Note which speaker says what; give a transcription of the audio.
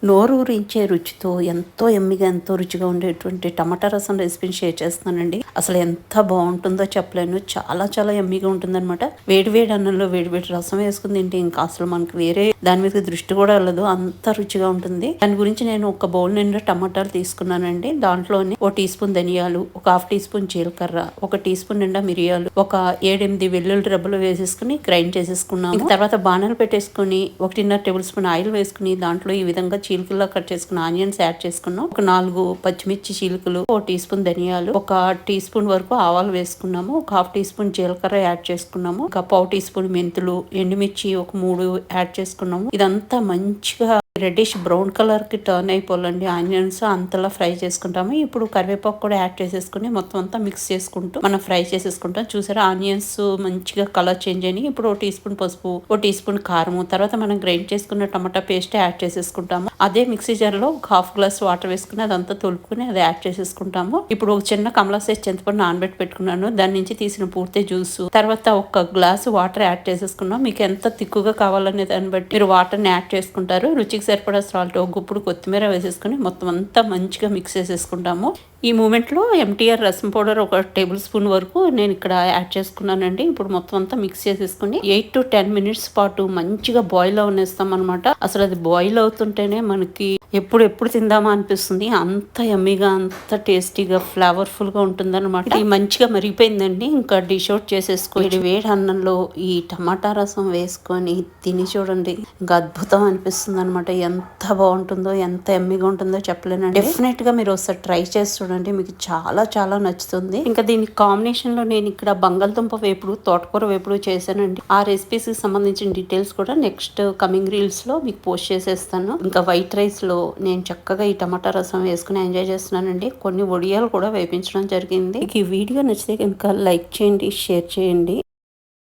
Speaker 1: నోరూరించే రుచితో ఎంతో ఎమ్మిగా ఎంతో రుచిగా ఉండేటువంటి టమాటా రసం రెసిపీని షేర్ చేస్తున్నానండి. అసలు ఎంత బాగుంటుందో చెప్పలేను. చాలా చాలా ఎమ్మిగా ఉంటుందన్నమాట. వేడివేడి అన్నంలో వేడివేడి రసం వేసుకుని తింటే ఇంకా అసలు మనకి వేరే దాని మీద దృష్టి కూడా వెళ్ళదు, అంత రుచిగా ఉంటుంది. దాని గురించి నేను ఒక బౌల్ నిండా టమాటాలు తీసుకున్నానండి. దాంట్లోని 1 టీ స్పూన్ ధనియాలు, ఒక 1/2 టీ స్పూన్ జీలకర్ర, 1 టీ స్పూన్ నిండా మిరియాలు, ఒక 7-8 వెల్లుల్లి రెబ్బలు వేసేసుకుని గ్రైండ్ చేసేసుకున్నాము. తర్వాత బాణలు పెట్టేసుకుని 1.5 టేబుల్ స్పూన్ ఆయిల్ వేసుకుని దాంట్లో ఈ విధంగా చీలికల్లో కట్ చేసుకున్న ఆనియన్స్ యాడ్ చేసుకున్నాం. ఒక 4 పచ్చిమిర్చి చీలికలు, 1 టీ స్పూన్ ధనియాలు, 1 టీ స్పూన్ వరకు ఆవాలు వేసుకున్నాము. ఒక 1/2 టీ స్పూన్ జీలకర్ర యాడ్ చేసుకున్నాము. ఒక 1/4 టీ స్పూన్ మెంతులు, ఎండుమిర్చి ఒక 3 యాడ్ చేసుకున్నాము. ఇదంతా మంచిగా రెడ్డిష్ బ్రౌన్ కలర్ కి టర్న్ అయిపోవాలండి. ఆనియన్స్ అంతలా ఫ్రై చేసుకుంటాము. ఇప్పుడు కరివేపాకు కూడా యాడ్ చేసేసుకుని మొత్తం అంతా మిక్స్ చేసుకుంటూ మనం ఫ్రై చేసేసుకుంటాం. చూసారా, ఆనియన్స్ మంచిగా కలర్ చేంజ్ అయినాయి. ఇప్పుడు 1 టీ స్పూన్ పసుపు, 1 టీ స్పూన్ కారము, తర్వాత మనం గ్రైండ్ చేసుకున్న టమాటా పేస్ట్ యాడ్ చేసేసుకుంటాము. అదే మిక్సీ జార్ లో ఒక 1/2 గ్లాస్ వాటర్ వేసుకుని అదంతా తొలుపుకుని అది యాడ్ చేసేసుకుంటాము. ఇప్పుడు ఒక చిన్న కమలా సైజ్ చింతపండు నానబెట్టి పెట్టుకున్నాను. దాని నుంచి తీసిన పూర్తి జ్యూస్, తర్వాత 1 గ్లాసు వాటర్ యాడ్ చేసేసుకున్నాం. మీకు ఎంత తిక్కుగా కావాలనే దాన్ని బట్టి మీరు వాటర్ ని యాడ్ చేసుకుంటారు. రుచికి సరిపడా సాల్ట్, ఒక గుప్పుడు కొత్తిమీర వేసేసుకుని మొత్తం అంతా మంచిగా మిక్స్ చేసేసుకుంటాము. ఈ మూమెంట్లో ఎంటీఆర్ రసం పౌడర్ 1 టేబుల్ స్పూన్ వరకు నేను ఇక్కడ యాడ్ చేసుకున్నానండి. ఇప్పుడు మొత్తం అంతా మిక్స్ చేసేసుకుని 8 to 10 మినిట్స్ పాటు మంచిగా బాయిల్ అవనేస్తాం అనమాట. అసలు అది బాయిల్ అవుతుంటేనే మనకి ఎప్పుడు తిందామా అనిపిస్తుంది. అంత యమ్మీగా, అంత టేస్టీగా, ఫ్లేవర్ఫుల్ గా ఉంటుంది అనమాట. ఇది మంచిగా మరిగిపోయిందండి. ఇంకా డిష్ అవుట్ చేసేసుకొని వేడి అన్నంలో ఈ టమాటా రసం వేసుకొని తిని చూడండి. ఇంకా అద్భుతం అనిపిస్తుంది అనమాట. ఎంత బాగుంటుందో, ఎంత యమ్మీగా ఉంటుందో చెప్పలేనండి. డెఫినెట్ గా మీరు ఒకసారి ట్రై చేసి చూడండి, మీకు చాలా చాలా నచ్చుతుంది. ఇంకా దీని కాంబినేషన్ లో నేను ఇక్కడ బంగాళదుంప వేపుడు, తోటకూర వేపుడు చేశానండి. ఆ రెసిపీస్ కి సంబంధించిన డీటెయిల్స్ కూడా నెక్స్ట్ కమింగ్ రీల్స్ లో మీకు పోస్ట్ చేసేస్తాను. ఇంకా వైట్ రైస్ లో నేను చక్కగా ఈ టమాటా రసం వేసుకుని ఎంజాయ్ చేస్తున్నానండి. కొన్ని వడియాలు కూడా వేపించడం జరిగింది. ఈ వీడియో నచ్చితే కనుక లైక్ చేయండి, షేర్ చేయండి.